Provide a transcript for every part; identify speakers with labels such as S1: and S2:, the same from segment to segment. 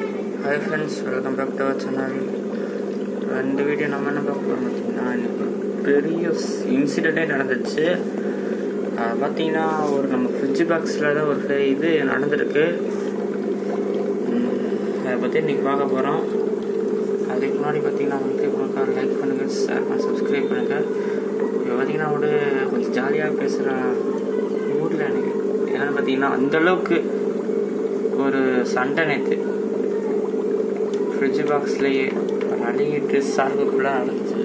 S1: Hi friends, welcome back to our channel. இந்த video நம்ம என்ன பார்க்க போகிறோம் பார்த்தீங்கன்னா, இன்னைக்கு பெரிய இன்சிடெண்ட்டே நடந்துச்சு. பார்த்தீங்கன்னா நம்ம ஃப்ரிட்ஜ் பாக்ஸில் தான் ஒரு இது நடந்திருக்கு. அதை பற்றி இன்றைக்கி பார்க்க போகிறோம். அதுக்கு முன்னாடி பார்த்தீங்கன்னா உங்களுக்கு லைக் பண்ணுங்கள், ஷேர் பண்ணி சப்ஸ்கிரைப் பண்ணுங்கள். இப்போ பார்த்தீங்கன்னா கொஞ்சம் ஜாலியாக பேசுகிற மூடில் எனக்கு என்னென்னு பார்த்தீங்கன்னா, அந்தளவுக்கு ஒரு சண்டை நேற்று ஃப்ரிட்ஜ் பாக்ஸ்லேயே அழுகிட்டு சார்புக்குள்ளே நடந்துச்சு.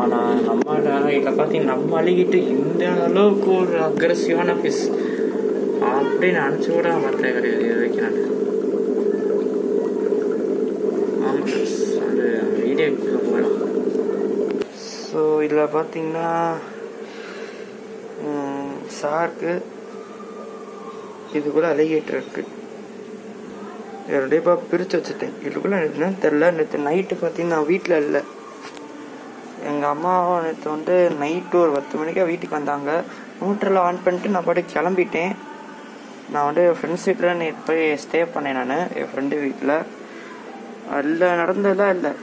S1: ஆனால் இதில் பார்த்தீங்கன்னா நம்ம அழுகிட்டு இந்த அளவுக்கு ஒரு அக்ரெசிவான ஃபிஷ் அப்படின்னு நினச்சி கூட பார்த்தேன் கிடையாது இது வரைக்கும். நான் அது வீடியோக்குள்ளே போயிடும். ஸோ இதில் பார்த்தீங்கன்னா சார்க்கு இதுக்குள்ளே அழுகிட்டு இருக்கு. ரெடியாக பிரித்து வச்சுட்டேன். இதுக்குள்ளே என்னன்னு தெரில. நேற்று நைட்டு பார்த்தீங்கன்னா வீட்டில் இல்லை. எங்கள் அம்மாவும் நேற்று நைட்டு ஒரு 10 மணிக்கா வீட்டுக்கு வந்தாங்க. மோட்டரில் ஆன் பண்ணிட்டு நான் பாட்டு கிளம்பிட்டேன். நான் என் ஃப்ரெண்ட்ஸ் வீட்டில் நேற்று போய் ஸ்டே பண்ணேன். நான் என் ஃப்ரெண்டு வீட்டில் இல்லை நடந்ததெல்லாம் இல்லை.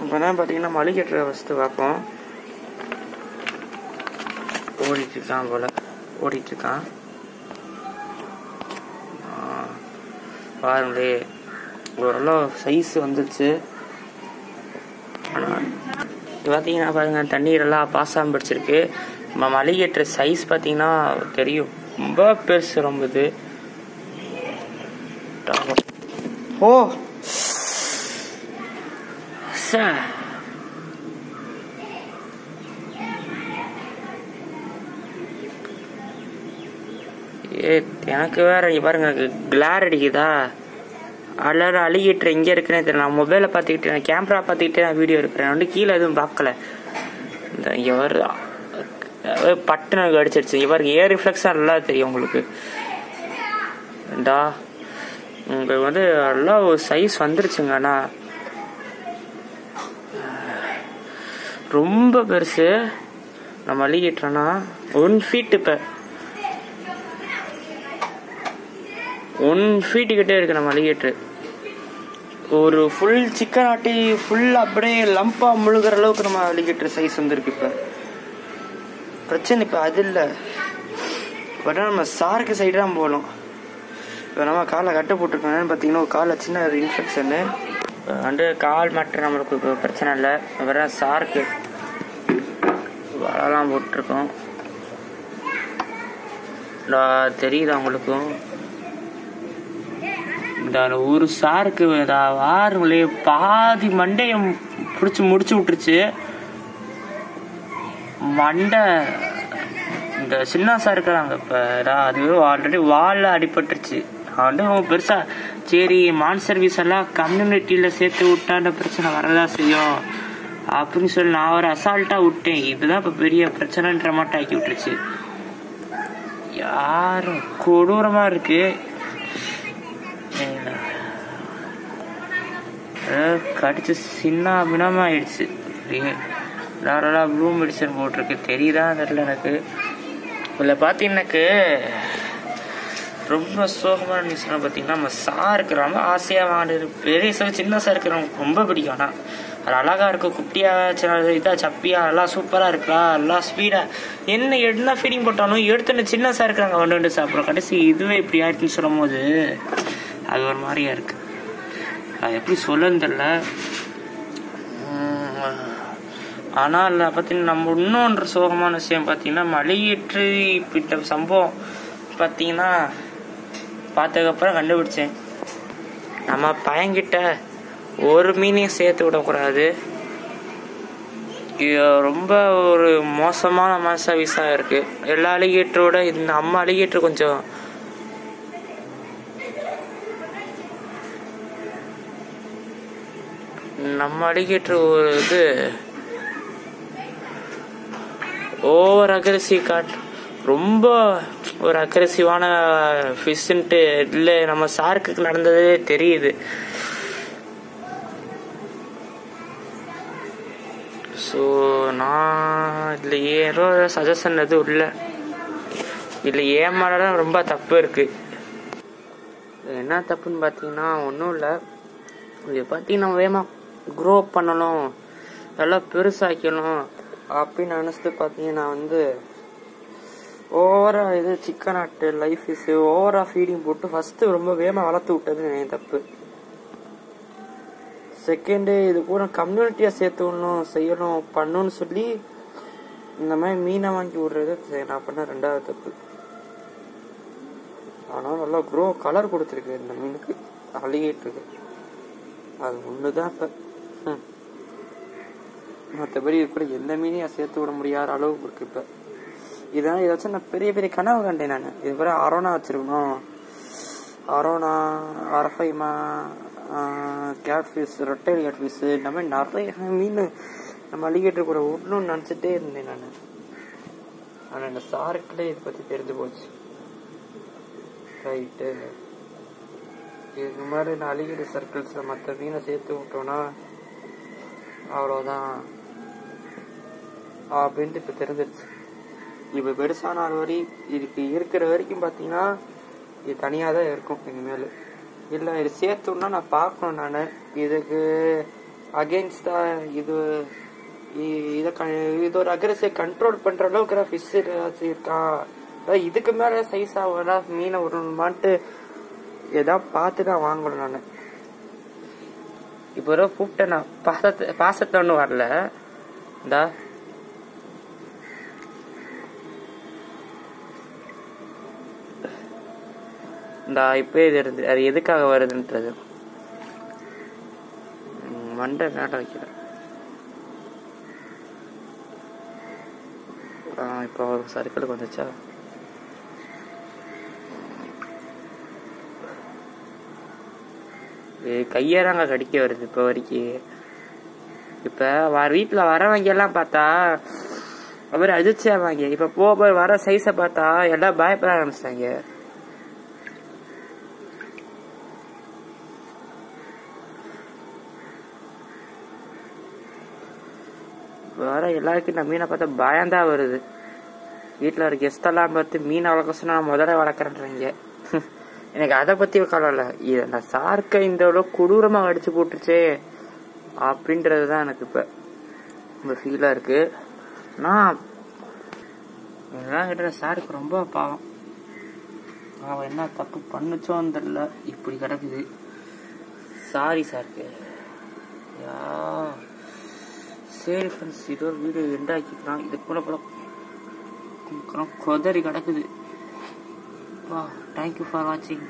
S1: இப்போ தான் பார்த்தீங்கன்னா மளிகை ஃபஸ்ட்டு பார்ப்போம். ஓடிட்டுருக்கான் போல், ஓடிட்டுருக்கான் பாருங்களே. ஓரளவு சைஸ் வந்துச்சு. ஆனால் பார்த்தீங்கன்னா பாருங்கள், தண்ணீரெல்லாம் பாசாமல் பிடிச்சிருக்கு. நம்ம மளிகை சைஸ் பார்த்தீங்கன்னா தெரியும், ரொம்ப பெருசு. ரொம்ப இது ஓ சார், எனக்கு வேற பாருங்க கிளார் அடிக்குதா, எல்லாரும் அழுகிட்டு இங்கே இருக்குன்னே தெரியல. நான் மொபைலை பார்த்துக்கிட்டு, நான் கேமரா பார்த்துக்கிட்டு நான் வீடியோ எடுக்கிறேன். கீழே எதுவும் பார்க்கல. இந்த இவர் பட்டுன்னு அடிச்சிருச்சு. இவருக்கு ஏர் ரிஃப்ளெக்ஸாக நல்லா தெரியும் உங்களுக்கு. உங்களுக்கு நல்லா ஒரு சைஸ் வந்துருச்சுங்க. ஆனால் ரொம்ப பெருசு. நம்ம அழுகிட்டோன்னா 1 feet, இப்போ 1 feet கிட்டே இருக்கு நம்ம அழுகிட்டு. ஒரு ஃபுல் சிக்கன் ஆட்டி ஃபுல் அப்படியே லம்பாக முழுகிற அளவுக்கு நம்ம அழுகிட்டு சைஸ் வந்துருக்கு. இப்போ பிரச்சனை இப்போ அது இல்லை. பட் நம்ம சாருக்கு சைடு தான் போகணும். இப்போ நம்ம காலை கட்ட போட்டிருக்கோம். பார்த்தீங்கன்னா ஒரு காலில் சின்ன ஒரு இன்ஃபெக்ஷனு கால் மாற்ற நம்மளுக்கு இப்போ பிரச்சனை இல்லை. வேற சாருக்கு வலைலாம் போட்டிருக்கோம். தெரியுதா உங்களுக்கும்? இந்த ஒரு சாருக்கு வாருங்களே பாதி மண்டையை பிடிச்சி முடிச்சு விட்டுருச்சு. மண்டை இந்த சின்ன சாருக்குறாங்க. இப்போ அது ஆல்ரெடி வாலில் அடிபட்டுருச்சு. அவன் பெருசா சரி மான் சர்வீஸ் எல்லாம் கம்யூனிட்டியில் சேர்த்து விட்டான பிரச்சனை வரதான் செய்யும் அப்படின்னு சொல்லி நான் ஒரு அசால்ட்டாக விட்டேன். இதுதான் இப்போ பெரிய பிரச்சனைன்ற மாட்டம் ஆக்கி விட்டுருச்சு. யாரும் கொடூரமாக இருக்கு. கடிச்சு சின்ன பின்னமா ஆயிடுச்சு. யாரெல்லாம் ப்ளூ மெடிசன் போட்டிருக்கு தெரியுதான் தெரியல எனக்கு. இதில் பார்த்தீங்கன்னாக்கு ரொம்ப சோகமான நியூஸ்னா பார்த்தீங்கன்னா, நம்ம சாருக்கு ரொம்ப ஆசையாக வாங்கினது பெரிய சார் சின்ன சாருக்கு ரொம்ப பிடிக்கும். ஆனால் அது அழகாக இருக்கும். குட்டியாக இதாக சப்பியாக எல்லாம் சூப்பராக இருக்கலாம், எல்லாம் ஸ்பீடாக என்ன ஃபீடிங் போட்டாலும் எடுத்துன்னு சின்ன சார் இருக்கிறாங்க வந்து சாப்பிட்றோம். கடைசி இதுவே இப்படி ஆயிடுச்சுன்னு சொல்லும் போது அது ஒரு மாதிரியா இருக்கு. அது எப்படி சொல்லன்னு தெரியல. ஆனால் பார்த்தீங்கன்னா நம்ம இன்னொன்று சோகமான விஷயம் பார்த்தீங்கன்னா, மளிகைற்று இப்படித்த சம்பவம் பார்த்தீங்கன்னா பார்த்ததுக்கப்புறம் கண்டுபிடிச்சேன். நம்ம பையன்கிட்ட ஒரு மீனையும் சேர்த்து விடக்கூடாது. ரொம்ப ஒரு மோசமான மனசர்வீஸாக இருக்குது. எல்லா அலிகேட்டரோட இந்த நம்ம அலிகேட்டர் கொஞ்சம் நம்ம அலிகேட்டர் ஒரு இது ஓவர் அக்ரெசிவ் ரொம்ப ஒரு அக்ரெசிவான ஃபிஷ்ன்ட்டு இல்லை. நம்ம சார்க்கு நடந்ததே தெரியுது. ஸோ நான் இதில் ஏதோ சஜஷன் எதுவும் இல்லை. இதில் ஏமாறதான் ரொம்ப தப்பு இருக்குது. என்ன தப்புன்னு பார்த்தீங்கன்னா ஒன்றும் இல்லை. இது பார்த்தீங்கன்னா வேகமாக க்ரோ பண்ணணும், நல்லா பெருசாக்கணும் அப்படின்னு நினச்சிட்டு பார்த்தீங்கன்னா ஓவரா இது சிக்கன் ஆட்டு லைஃப் இஸ் ஓவரா ஃபீடிங் போட்டு ஃபர்ஸ்ட் ரொம்ப வேகமாக வளர்த்து விட்டது என் தப்பு. செகண்டு இது கூட கம்யூனிட்டியாக சேர்த்து விடணும், செய்யணும், பண்ணணும்னு சொல்லி இந்த மாதிரி மீனை வாங்கி விடுறது நான் பண்ண ரெண்டாவது தப்பு. ஆனால் நல்லா க்ரோ கலர் கொடுத்துருக்கு இந்த மீனுக்கு, அலிகேட்டருக்கு. அது ஒன்று தான் இப்போ. மற்றபடி இது கூட எந்த மீனையும் சேர்த்து விட முடியாத அளவுக்கு இருக்கு இப்போ. இதெல்லாம் இதை வச்சு நான் பெரிய பெரிய கனவு கண்டேன். நான் இது கூட அரோனா வச்சிருக்கணும், அரோனா, அரஃபைமா, கேட்ஃபிஷ், ரெட்டைல் கேட்ஃபிஷ், இந்த மாதிரி நிறைய மீன் நம்ம அலிகேட்டர் கூட விடணும்னு நினச்சிட்டே இருந்தேன் நான். ஆனால் இந்த சாருக்குள்ளே இதை பற்றி தெரிஞ்சு போச்சு. ரைட்டு, இது மாதிரி நான் அலிகேட்டர் சர்க்கிள்ஸில் மற்ற மீனை சேர்த்து விட்டோன்னா அவ்வளோதான் அப்படின்ட்டு இப்போ தெரிஞ்சிருச்சு. இப்போ பெருசான ஆள் வரி இதுக்கு இருக்கிற வரைக்கும் பார்த்தீங்கன்னா இது தனியாக தான் இருக்கும் இனிமேல். இல்லை இது சேர்த்துன்னா நான் பார்க்கணும். நான் இதுக்கு அகெயின்ஸ்டாக இது ஒரு அக்ரெசிவ் கண்ட்ரோல் பண்ணுற அளவுக்கு ஃபிஷ் ஏதாச்சும் இருக்கா, இதுக்கு மேலே சைஸ் ஆகுதா மீனை விடணுமான்ட்டு ஏதாவது பார்த்து தான் வாங்கணும். நான் இப்போ கூப்பிட்டேன், நான் பாசத்தை ஒன்றும் வரல. இந்தா இப்போ இது இருந்து அது எதுக்காக வருதுன்றது மண்டை நாட்ட வைக்கிறேன். இப்போ ஒரு சர்க்கிளுக்கு வந்துச்சா. கையறாங்க கடிக்க வருது இப்போ வரைக்கும். இப்போ வீட்டில் வரவங்க எல்லாம் பார்த்தா அவர் அதிர்ச்சியாவாங்க. இப்போ போக வர சைஸை பார்த்தா எல்லாம் பயப்பட ஆரம்பிச்சிட்டாங்க. வர எல்லாருக்கும் இந்த மீனை பார்த்தா பயம்தான் வருது. வீட்டில் ஒரு கெஸ்டெல்லாம் பார்த்து மீனை வளர்க்க சொன்னா நான் முதல்ல வளர்க்குறேன்றாங்க. எனக்கு அதை பற்றி கவலை இல்லை, இதை நான் சார்க்கை இந்த அளவு கொடூரமாக அடிச்சு போட்டுருச்சே அப்படின்றது தான் எனக்கு இப்போ ரொம்ப ஃபீலாக இருக்கு. நான் இதெல்லாம் கிட்ட சாருக்கு ரொம்ப பாவம். அவன் என்ன தப்பு பண்ணுச்சோன்னு தெரியல, இப்படி கிடக்குது. சாரி சாருக்கு. சரி ஃப்ரெண்ட்ஸ், இதோ வீடியோ எண்டாக்கிக்கலாம். இது கூட கொதறி கிடக்குது. வா, தேங்க்யூ ஃபார் வாட்சிங்.